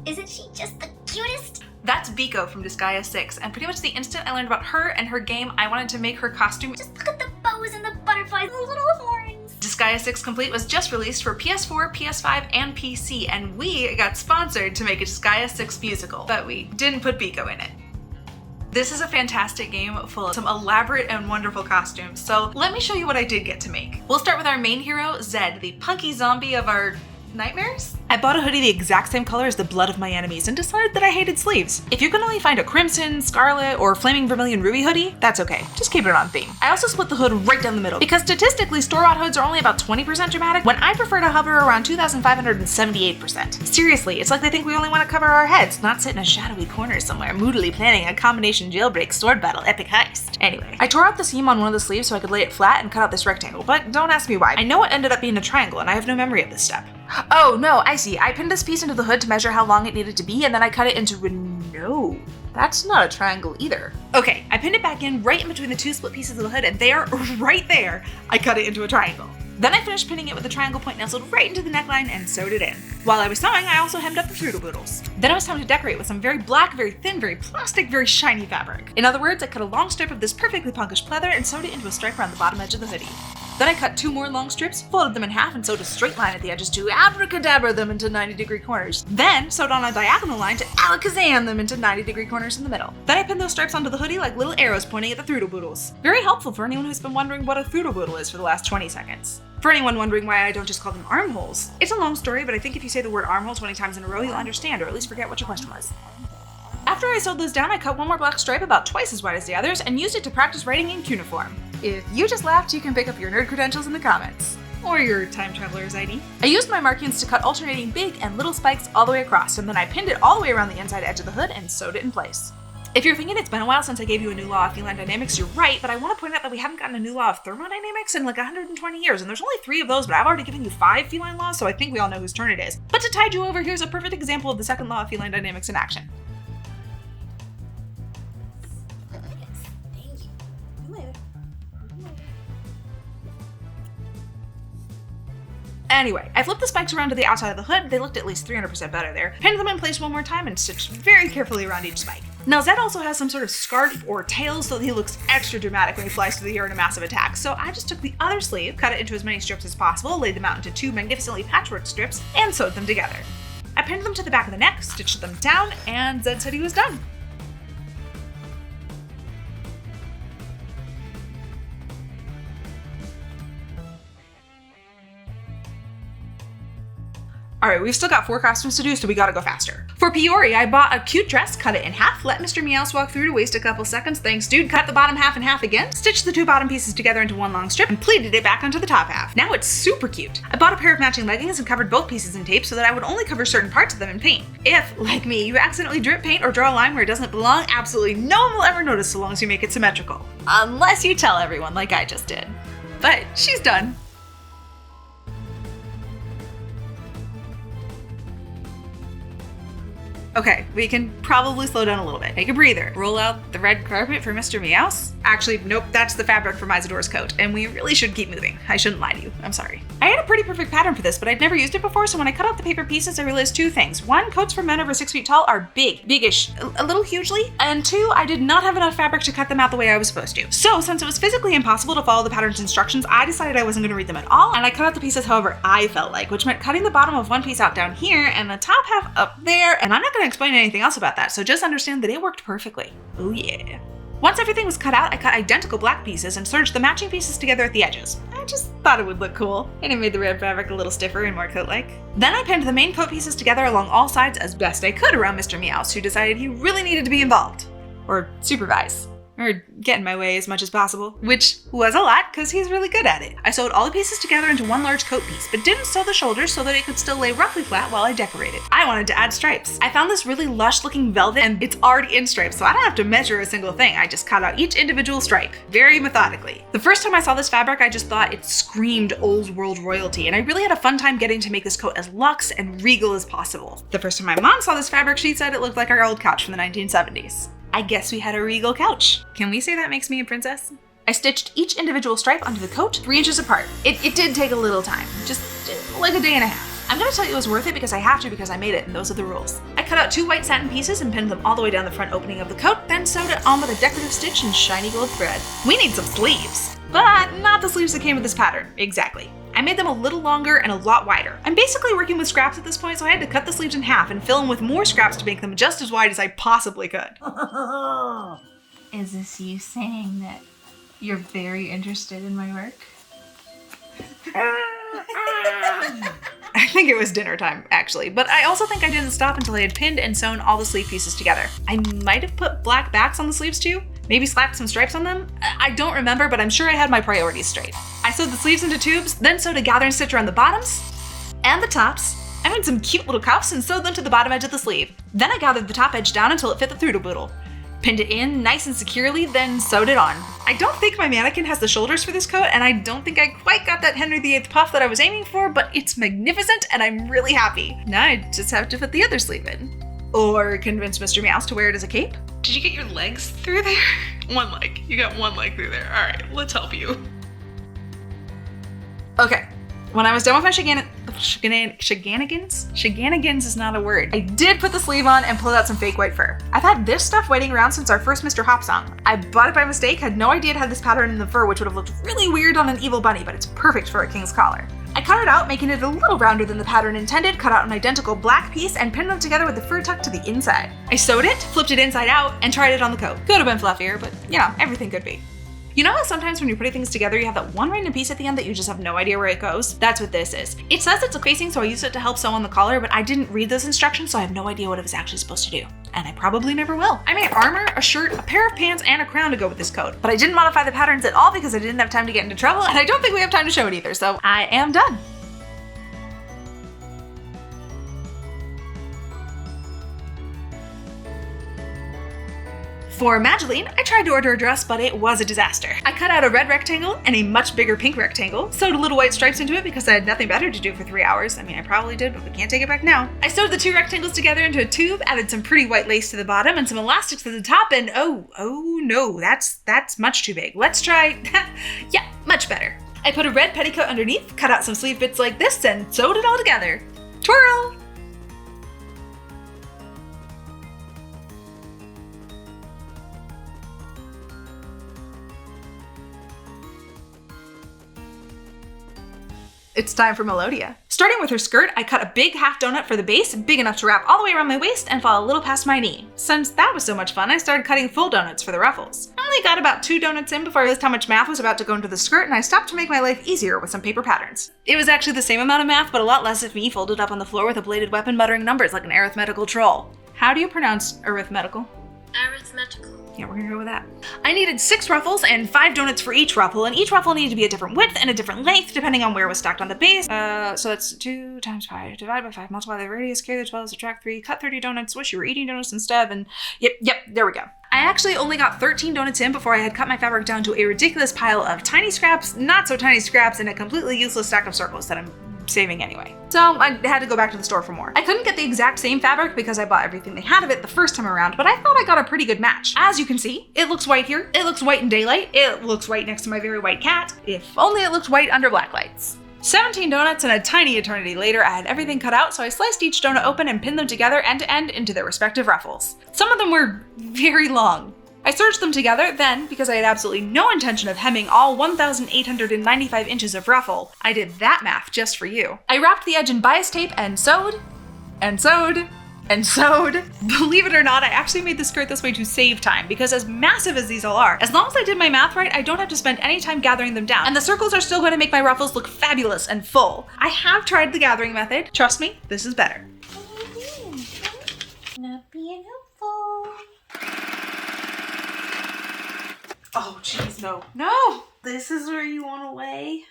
Isn't she just the cutest? That's Biko from Disgaea 6, and pretty much the instant I learned about her and her game, I wanted to make her costume. Just look at the bows and the butterflies and the little horns. Disgaea 6 Complete was just released for PS4, PS5, and PC, and we got sponsored to make a Disgaea 6 musical, but we didn't put Biko in it. This is a fantastic game full of some elaborate and wonderful costumes, so let me show you what I did get to make. We'll start with our main hero, Zed, the punky zombie of our nightmares? I bought a hoodie the exact same color as the blood of my enemies and decided that I hated sleeves. If you can only find a crimson, scarlet, or flaming vermilion ruby hoodie, that's okay. Just keep it on theme. I also split the hood right down the middle because statistically store-bought hoods are only about 20% dramatic when I prefer to hover around 2,578%. Seriously, it's like they think we only want to cover our heads, not sit in a shadowy corner somewhere moodily planning a combination jailbreak sword battle epic heist. Anyway, I tore out the seam on one of the sleeves so I could lay it flat and cut out this rectangle, but don't ask me why. I know it ended up being a triangle and I have no memory of this step. Oh no, I see. I pinned this piece into the hood to measure how long it needed to be, and then I cut it into no. That's not a triangle either. Okay, I pinned it back in right in between the two split pieces of the hood, and there, right there, I cut it into a triangle. Then I finished pinning it with the triangle point nestled right into the neckline and sewed it in. While I was sewing, I also hemmed up the Frugal Boodles. Then it was time to decorate with some very black, very thin, very plastic, very shiny fabric. In other words, I cut a long strip of this perfectly punkish pleather and sewed it into a stripe around the bottom edge of the hoodie. Then I cut 2 more long strips, folded them in half, and sewed a straight line at the edges to abracadabra them into 90-degree corners. Then sewed on a diagonal line to alakazam them into 90-degree corners in the middle. Then I pinned those stripes onto the hoodie like little arrows pointing at the Frugal Boodles. Very helpful for anyone who's been wondering what a Frugal Boodle is for the last 20 seconds. For anyone wondering why I don't just call them armholes. It's a long story, but I think if you say the word armhole 20 times in a row, you'll understand, or at least forget what your question was. After I sewed those down, I cut one more black stripe about twice as wide as the others and used it to practice writing in cuneiform. If you just laughed, you can pick up your nerd credentials in the comments. Or your time traveler's ID. I used my markings to cut alternating big and little spikes all the way across, and then I pinned it all the way around the inside edge of the hood and sewed it in place. If you're thinking it's been a while since I gave you a new law of feline dynamics, you're right, but I want to point out that we haven't gotten a new law of thermodynamics in like 120 years, and there's only 3 of those, but I've already given you 5 feline laws, so I think we all know whose turn it is. But to tide you over, here's a perfect example of the second law of feline dynamics in action. Anyway, I flipped the spikes around to the outside of the hood. They looked at least 300% better there. Pinned them in place one more time and stitched very carefully around each spike. Now Zed also has some sort of scarf or tail so that he looks extra dramatic when he flies through the air in a massive attack. So I just took the other sleeve, cut it into as many strips as possible, laid them out into 2 magnificently patchwork strips, and sewed them together. I pinned them to the back of the neck, stitched them down, and Zed said he was done. Alright, we've still got 4 costumes to do, so we gotta go faster. For Piori, I bought a cute dress, cut it in half, let Mr. Meowth walk through to waste a couple seconds, thanks dude, cut the bottom half in half again, stitched the 2 bottom pieces together into 1 long strip, and pleated it back onto the top half. Now it's super cute. I bought a pair of matching leggings and covered both pieces in tape so that I would only cover certain parts of them in paint. If, like me, you accidentally drip paint or draw a line where it doesn't belong, absolutely no one will ever notice so long as you make it symmetrical. Unless you tell everyone like I just did. But she's done. Okay, we can probably slow down a little bit. Take a breather. Roll out the red carpet for Mr. Meowth. Actually, nope, that's the fabric for Misedor's coat, and we really should keep moving. I shouldn't lie to you. I'm sorry. I had a pretty perfect pattern for this, but I'd never used it before, so when I cut out the paper pieces, I realized 2 things. 1, coats for men over 6 feet tall are big-ish, a little hugely, and 2, I did not have enough fabric to cut them out the way I was supposed to. So, since it was physically impossible to follow the pattern's instructions, I decided I wasn't going to read them at all, and I cut out the pieces however I felt like, which meant cutting the bottom of one piece out down here, and the top half up there, and I'm not going to explain anything else about that, so just understand that it worked perfectly. Oh yeah. Once everything was cut out, I cut identical black pieces and serged the matching pieces together at the edges. I just thought it would look cool, and it made the red fabric a little stiffer and more coat-like. Then I pinned the main coat pieces together along all sides as best I could around Mr. Meowth, who decided he really needed to be involved. Or supervise. Or get in my way as much as possible, which was a lot because he's really good at it. I sewed all the pieces together into 1 large coat piece, but didn't sew the shoulders so that it could still lay roughly flat while I decorated. I wanted to add stripes. I found this really lush looking velvet and it's already in stripes, so I don't have to measure a single thing. I just cut out each individual stripe, very methodically. The first time I saw this fabric, I just thought it screamed old world royalty, and I really had a fun time getting to make this coat as luxe and regal as possible. The first time my mom saw this fabric, she said it looked like our old couch from the 1970s. I guess we had a regal couch. Can we say that makes me a princess? I stitched each individual stripe onto the coat 3 inches apart. It did take a little time, just like a day and a half. I'm gonna tell you it was worth it because I have to, because I made it and those are the rules. I cut out 2 white satin pieces and pinned them all the way down the front opening of the coat, then sewed it on with a decorative stitch and shiny gold thread. We need some sleeves, but not the sleeves that came with this pattern. Exactly. I made them a little longer and a lot wider. I'm basically working with scraps at this point, so I had to cut the sleeves in half and fill them with more scraps to make them just as wide as I possibly could. Is this you saying that you're very interested in my work? I think it was dinner time, actually, but I also think I didn't stop until I had pinned and sewn all the sleeve pieces together. I might have put black backs on the sleeves too, maybe slapped some stripes on them. I don't remember, but I'm sure I had my priorities straight. I sewed the sleeves into tubes, then sewed a gathering stitch around the bottoms and the tops. I made some cute little cuffs and sewed them to the bottom edge of the sleeve. Then I gathered the top edge down until it fit the throodle boodle. Pinned it in nice and securely, then sewed it on. I don't think my mannequin has the shoulders for this coat, and I don't think I quite got that Henry VIII puff that I was aiming for, but it's magnificent and I'm really happy. Now I just have to fit the other sleeve in. Or convince Mr. Meows to wear it as a cape. Did you get your legs through there? One leg. You got one leg through there. All right, let's help you. Okay, when I was done with my shenanigans is not a word. I did put the sleeve on and pulled out some fake white fur. I've had this stuff waiting around since our first Mr. Hop song. I bought it by mistake, had no idea it had this pattern in the fur, which would have looked really weird on an evil bunny, but it's perfect for a king's collar. I cut it out, making it a little rounder than the pattern intended, cut out an identical black piece, and pinned them together with the fur tucked to the inside. I sewed it, flipped it inside out, and tried it on the coat. Could have been fluffier, but you know, everything could be. You know how sometimes when you're putting things together, you have that one random piece at the end that you just have no idea where it goes? That's what this is. It says it's a facing, so I used it to help sew on the collar, but I didn't read those instructions, so I have no idea what it was actually supposed to do. And I probably never will. I made armor, a shirt, a pair of pants, and a crown to go with this coat. But I didn't modify the patterns at all because I didn't have time to get into trouble, and I don't think we have time to show it either, so I am done. For Mageline, I tried to order a dress, but it was a disaster. I cut out a red rectangle and a much bigger pink rectangle, sewed little white stripes into it because I had nothing better to do for 3 hours. I mean, I probably did, but we can't take it back now. I sewed the 2 rectangles together into a tube, added some pretty white lace to the bottom and some elastics to the top, and oh no, that's much too big. Let's try, yeah, much better. I put a red petticoat underneath, cut out some sleeve bits like this, and sewed it all together. Twirl! It's time for Melodia. Starting with her skirt, I cut a big half donut for the base, big enough to wrap all the way around my waist and fall a little past my knee. Since that was so much fun, I started cutting full donuts for the ruffles. I only got about 2 donuts in before I realized how much math was about to go into the skirt, and I stopped to make my life easier with some paper patterns. It was actually the same amount of math, but a lot less of me folded up on the floor with a bladed weapon muttering numbers like an arithmetical troll. How do you pronounce arithmetical? Arithmetical. Yeah, we're gonna go with that. I needed 6 ruffles and 5 donuts for each ruffle, and each ruffle needed to be a different width and a different length depending on where it was stacked on the base. So that's 2 times pi, divide by 5, multiply the radius, carry the 12, subtract 3, cut 30 donuts, wish you were eating donuts instead, and yep, there we go. I actually only got 13 donuts in before I had cut my fabric down to a ridiculous pile of tiny scraps, not so tiny scraps, and a completely useless stack of circles that I'm saving anyway. So I had to go back to the store for more. I couldn't get the exact same fabric because I bought everything they had of it the first time around, but I thought I got a pretty good match. As you can see, it looks white here, it looks white in daylight, it looks white next to my very white cat. If only it looked white under black lights. 17 donuts and a tiny eternity later, I had everything cut out, so I sliced each donut open and pinned them together end to end into their respective ruffles. Some of them were very long. I serged them together, then, because I had absolutely no intention of hemming all 1,895 inches of ruffle, I did that math just for you. I wrapped the edge in bias tape and sewed, and sewed, and sewed. Believe it or not, I actually made the skirt this way to save time, because as massive as these all are, as long as I did my math right, I don't have to spend any time gathering them down, and the circles are still going to make my ruffles look fabulous and full. I have tried the gathering method. Trust me, this is better. Not being helpful. Oh, jeez, no. No! This is where you want to lay?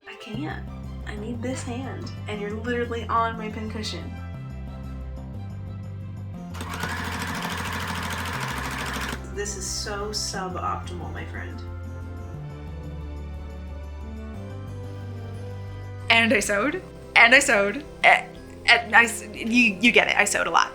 I can't. I need this hand, and you're literally on my pincushion. This is so suboptimal, my friend. And I sewed, and I sewed, and you get it, I sewed a lot.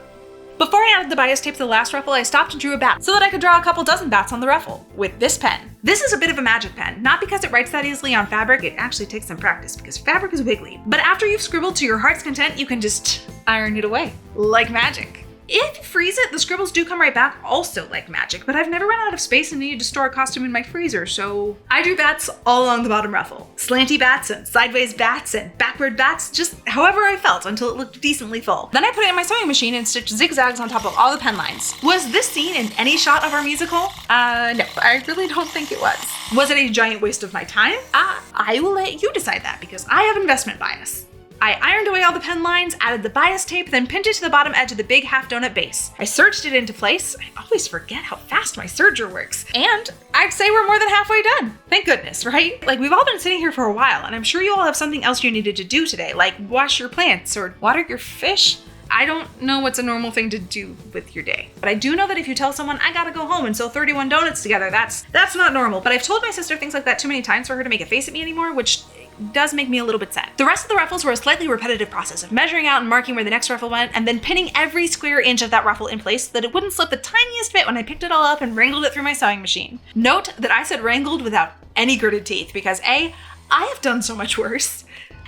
Before I added the bias tape to the last ruffle, I stopped and drew a bat so that I could draw a couple dozen bats on the ruffle with this pen. This is a bit of a magic pen, not because it writes that easily on fabric, it actually takes some practice because fabric is wiggly. But after you've scribbled to your heart's content, you can just iron it away, like magic. If you freeze it, the scribbles do come right back, also like magic, but I've never run out of space and needed to store a costume in my freezer, so I drew bats all along the bottom ruffle. Slanty bats and sideways bats and backward bats, just however I felt until it looked decently full. Then I put it in my sewing machine and stitched zigzags on top of all the pen lines. Was this scene in any shot of our musical? No, I really don't think it was. Was it a giant waste of my time? I will let you decide that because I have investment bias. I ironed away all the pen lines, added the bias tape, then pinned it to the bottom edge of the big half donut base. I serged it into place. I always forget how fast my serger works. And I'd say we're more than halfway done. Thank goodness, right? Like, we've all been sitting here for a while, and I'm sure you all have something else you needed to do today, like wash your plants or water your fish. I don't know what's a normal thing to do with your day, but I do know that if you tell someone I gotta go home and sew 31 donuts together, that's not normal. But I've told my sister things like that too many times for her to make a face at me anymore, which does make me a little bit sad. The rest of the ruffles were a slightly repetitive process of measuring out and marking where the next ruffle went, and then pinning every square inch of that ruffle in place so that it wouldn't slip the tiniest bit when I picked it all up and wrangled it through my sewing machine. Note that I said wrangled without any gritted teeth because A, I have done so much worse.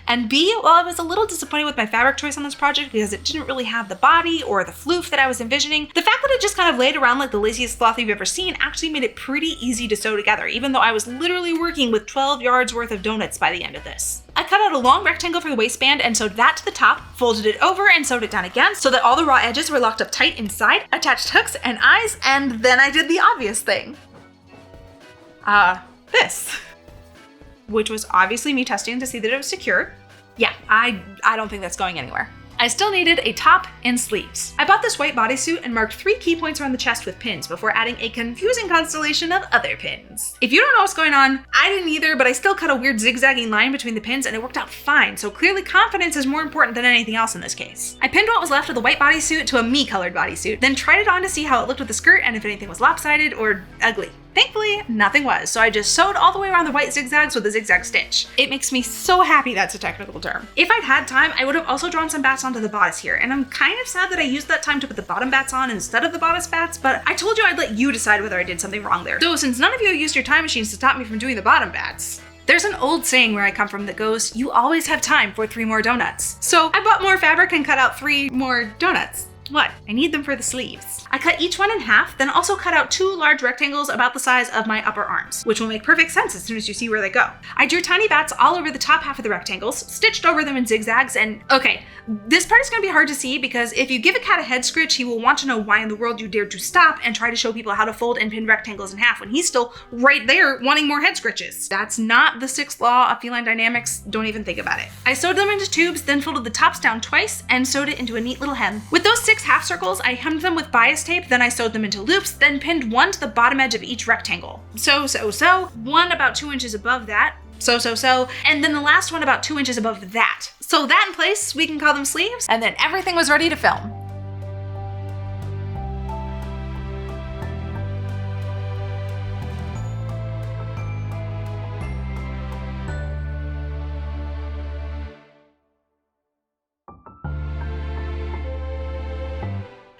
And B, while I was a little disappointed with my fabric choice on this project because it didn't really have the body or the floof that I was envisioning, the fact that it just kind of laid around like the laziest cloth you've ever seen actually made it pretty easy to sew together, even though I was literally working with 12 yards worth of donuts by the end of this. I cut out a long rectangle for the waistband and sewed that to the top, folded it over and sewed it down again so that all the raw edges were locked up tight inside, attached hooks and eyes, and then I did the obvious thing. This. Which was obviously me testing to see that it was secure. Yeah, I don't think that's going anywhere. I still needed a top and sleeves. I bought this white bodysuit and marked 3 key points around the chest with pins before adding a confusing constellation of other pins. If you don't know what's going on, I didn't either, but I still cut a weird zigzagging line between the pins and it worked out fine, so clearly confidence is more important than anything else in this case. I pinned what was left of the white bodysuit to a me-colored bodysuit, then tried it on to see how it looked with the skirt and if anything was lopsided or ugly. Thankfully, nothing was, so I just sewed all the way around the white zigzags with a zigzag stitch. It makes me so happy that's a technical term. If I'd had time, I would have also drawn some bats onto the bodice here, and I'm kind of sad that I used that time to put the bottom bats on instead of the bodice bats, but I told you I'd let you decide whether I did something wrong there. So since none of you used your time machines to stop me from doing the bottom bats, there's an old saying where I come from that goes, you always have time for 3 more donuts. So I bought more fabric and cut out 3 more donuts. What? I need them for the sleeves. I cut each one in half, then also cut out 2 large rectangles about the size of my upper arms, which will make perfect sense as soon as you see where they go. I drew tiny bats all over the top half of the rectangles, stitched over them in zigzags, and okay, this part is gonna be hard to see because if you give a cat a head scritch, he will want to know why in the world you dared to stop and try to show people how to fold and pin rectangles in half when he's still right there wanting more head scritches. That's not the 6th law of feline dynamics, don't even think about it. I sewed them into tubes, then folded the tops down twice and sewed it into a neat little hem. With those 6 half circles, I hemmed them with bias tape, then I sewed them into loops, then pinned one to the bottom edge of each rectangle. So, one about 2 inches above that, so, and then the last one about 2 inches above that. So that in place, we can call them sleeves, and then everything was ready to film.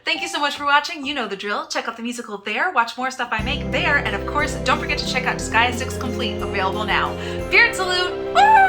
Thank you so much for watching. You know the drill. Check out the musical there, watch more stuff I make there, and of course, don't forget to check out Disgaea 6 Complete, available now. Beard salute! Woo!